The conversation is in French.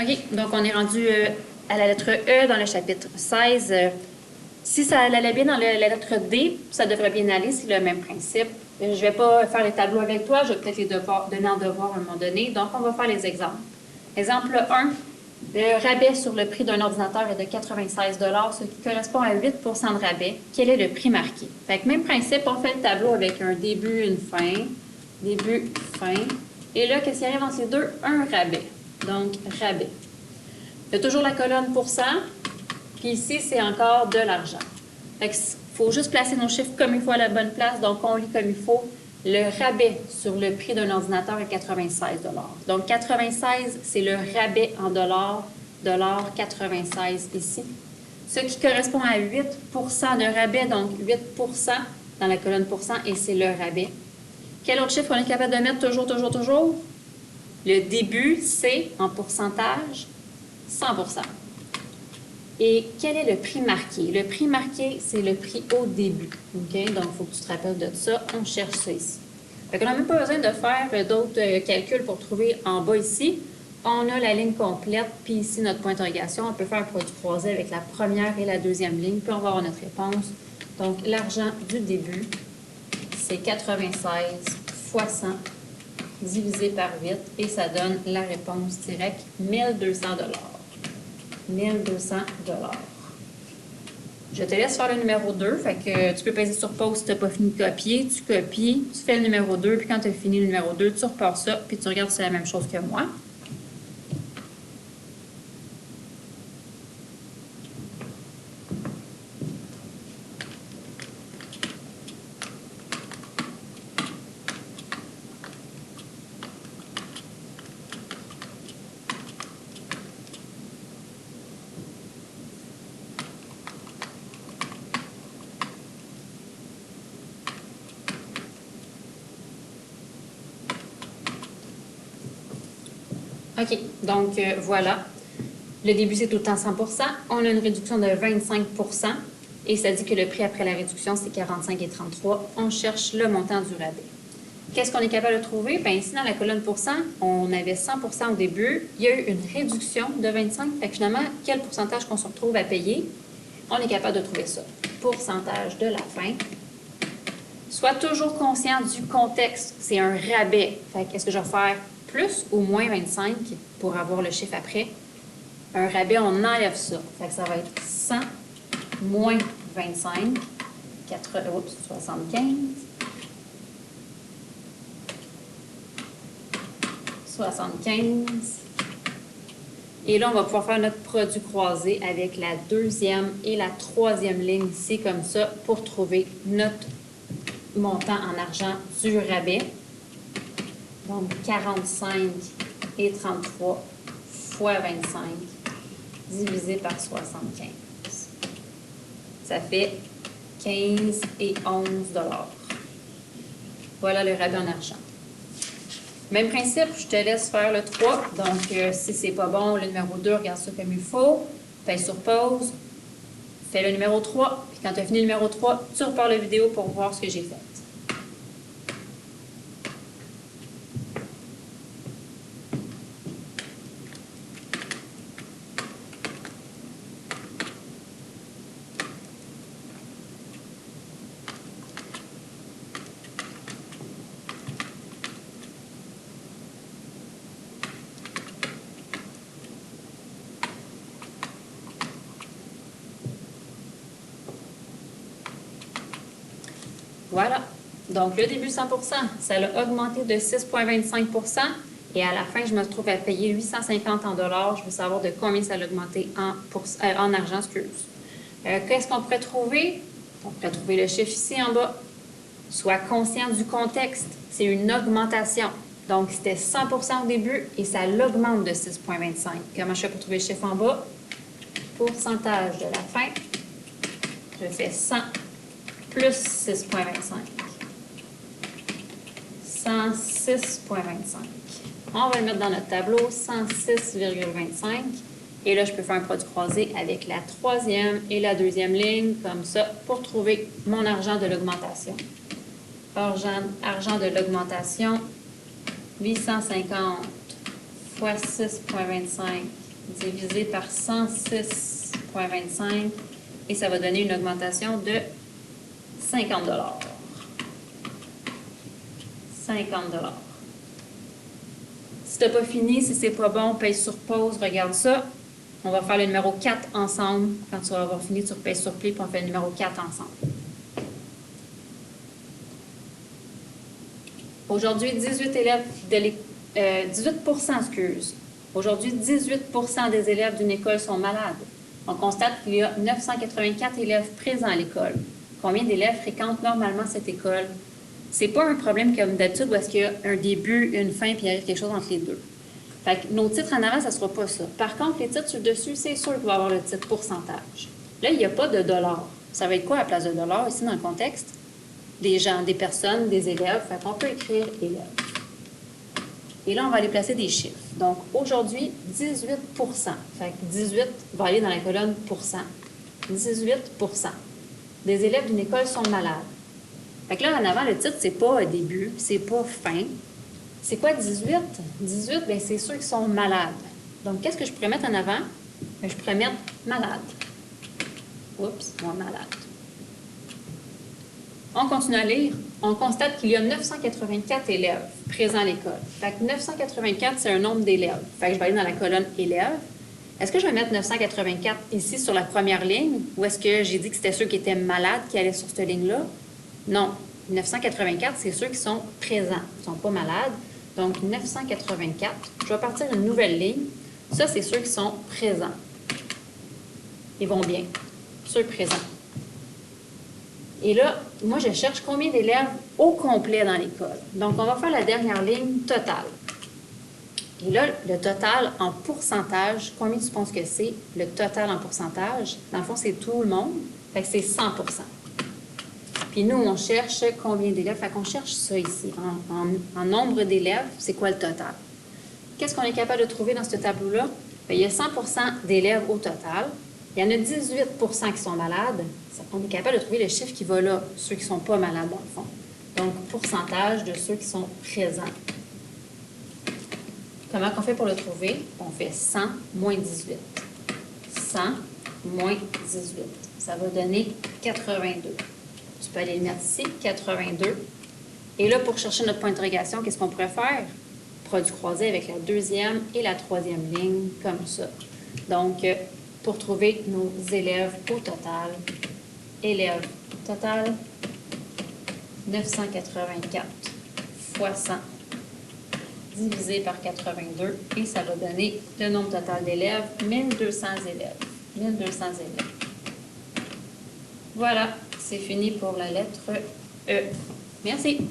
OK, donc on est rendu à la lettre E dans le chapitre 16. Si ça allait bien dans la lettre D, ça devrait bien aller, c'est le même principe. Je ne vais pas faire les tableaux avec toi, je vais peut-être les donner en devoir à un moment donné. Donc, on va faire les exemples. Exemple 1, le rabais sur le prix d'un ordinateur est de 96 ce qui correspond à 8 de rabais. Quel est le prix marqué? Fait que même principe, on fait le tableau avec un début, une fin, début, fin. Et là, qu'est-ce qui arrive dans ces deux? Un rabais. Donc, rabais. Il y a toujours la colonne pourcent, puis ici, c'est encore de l'argent. Fait qu'il faut juste placer nos chiffres comme il faut à la bonne place. Donc, on lit comme il faut. Le rabais sur le prix d'un ordinateur est 96 Donc, 96, c'est le rabais en dollars. 96 ici. Ce qui correspond à 8 de rabais, donc 8 dans la colonne pourcent, et c'est le rabais. Quel autre chiffre on est capable de mettre toujours? Le début, c'est en pourcentage, 100 Et quel est le prix marqué? Le prix marqué, c'est le prix au début. OK? Donc, il faut que tu te rappelles de ça. On cherche ça ici. Fait qu'on n'a même pas besoin de faire d'autres calculs pour trouver en bas ici. On a la ligne complète, puis ici, notre point d'interrogation. On peut faire un produit croisé avec la première et la deuxième ligne, puis on va avoir notre réponse. Donc, l'argent du début, c'est 96 fois 100 divisé par 8, et ça donne la réponse directe, 1200 1200 Je te laisse faire le numéro 2. Fait que tu peux peser sur pause si tu n'as pas fini de copier. Tu copies, tu fais le numéro 2, puis quand tu as fini le numéro 2, tu repars ça, puis tu regardes si c'est la même chose que moi. OK, donc voilà. Le début, c'est tout le temps 100 On a une réduction de 25 et ça dit que le prix après la réduction, c'est 45,33 On cherche le montant du rabais. Qu'est-ce qu'on est capable de trouver? Bien, ici, dans la colonne pourcent, on avait 100 au début. Il y a eu une réduction de 25 Fait que finalement, quel pourcentage qu'on se retrouve à payer? On est capable de trouver ça. Pourcentage de la fin. Sois toujours conscient du contexte. C'est un rabais. Fait que est-ce que je vais faire plus ou moins 25 pour avoir le chiffre après? Un rabais, on enlève ça. Fait que ça va être 100 moins 25, 75, 75. Et là, on va pouvoir faire notre produit croisé avec la deuxième et la troisième ligne ici, comme ça, pour trouver notre montant en argent du rabais. Donc, 45,33 fois 25 divisé par 75. Ça fait 15,11 Voilà le rabais en argent. Même principe, je te laisse faire le 3. Donc, si c'est pas bon, le numéro 2, regarde ça comme il faut. Pèse sur pause. Fais le numéro 3. Puis quand tu as fini le numéro 3, tu repars la vidéo pour voir ce que j'ai fait. Voilà. Donc, le début 100 ça a augmenté de 6,25 et à la fin, je me retrouve à payer 850 en dollars. Je veux savoir de combien ça a augmenté en argent, excuse. Qu'est-ce qu'on pourrait trouver? On pourrait trouver le chiffre ici en bas. Sois conscient du contexte. C'est une augmentation. Donc, c'était 100 au début et ça l'augmente de 6,25. Comment je fais pour trouver le chiffre en bas? Pourcentage de la fin. Je fais 100 plus 6,25. 106,25. On va le mettre dans notre tableau, 106,25. Et là, je peux faire un produit croisé avec la troisième et la deuxième ligne, comme ça, pour trouver mon argent de l'augmentation. Argent de l'augmentation, 850 fois 6,25 divisé par 106,25 et ça va donner une augmentation de 50 $. 50 $. Si tu n'as pas fini, si c'est pas bon, paye sur pause, regarde ça. On va faire le numéro 4 ensemble. Quand tu vas avoir fini, tu repayes sur pli, puis on fait le numéro 4 ensemble. Aujourd'hui, 18 élèves de 18%, excuse. Aujourd'hui, 18% des élèves d'une école sont malades. On constate qu'il y a 984 élèves présents à l'école. Combien d'élèves fréquentent normalement cette école? C'est pas un problème comme d'habitude où est-ce qu'il y a un début, une fin, puis il arrive quelque chose entre les deux. Fait que nos titres en avant, ça ne sera pas ça. Par contre, les titres sur le dessus, c'est sûr qu'il va y avoir le titre pourcentage. Là, il n'y a pas de dollars. Ça va être quoi à la place de dollars ici dans le contexte? Des gens, des personnes, des élèves. Fait qu'on peut écrire élèves. Et là, on va aller placer des chiffres. Donc, aujourd'hui, 18%. Fait que 18 va aller dans la colonne pourcent. 18% des élèves d'une école sont malades. Fait que là, en avant, le titre, c'est pas début, c'est pas fin. C'est quoi 18? 18, bien, c'est ceux qui sont malades. Donc, qu'est-ce que je pourrais mettre en avant? Bien, je pourrais mettre malade. Oups, moi, malade. On continue à lire. On constate qu'il y a 984 élèves présents à l'école. Fait que 984, c'est un nombre d'élèves. Fait que je vais aller dans la colonne élèves. Est-ce que je vais mettre 984 ici sur la première ligne ou est-ce que j'ai dit que c'était ceux qui étaient malades qui allaient sur cette ligne-là? Non. 984, c'est ceux qui sont présents, qui ne sont pas malades. Donc, 984, je vais partir d'une nouvelle ligne. Ça, c'est ceux qui sont présents. Ils vont bien. Ceux présents. Et là, moi, je cherche combien d'élèves au complet dans l'école. Donc, on va faire la dernière ligne totale. Et là, le total en pourcentage, combien tu penses que c'est? Le total en pourcentage, dans le fond, c'est tout le monde. Fait que c'est 100%. Puis nous, on cherche combien d'élèves. Fait qu'on cherche ça ici. En nombre d'élèves, c'est quoi le total? Qu'est-ce qu'on est capable de trouver dans ce tableau-là? Bien, il y a 100% d'élèves au total. Il y en a 18% qui sont malades. On est capable de trouver le chiffre qui va là, ceux qui ne sont pas malades dans le fond. Donc, pourcentage de ceux qui sont présents. Comment on fait pour le trouver? On fait 100 moins 18. 100 moins 18. Ça va donner 82. Tu peux aller le mettre ici, 82. Et là, pour chercher notre point d'interrogation, qu'est-ce qu'on pourrait faire? Produit croisé avec la deuxième et la troisième ligne, comme ça. Donc, pour trouver nos élèves au total, élèves total, 984 fois 100 divisé par 82 et ça va donner le nombre total d'élèves, 1200 élèves. 1200 élèves. Voilà, c'est fini pour la lettre E. Merci.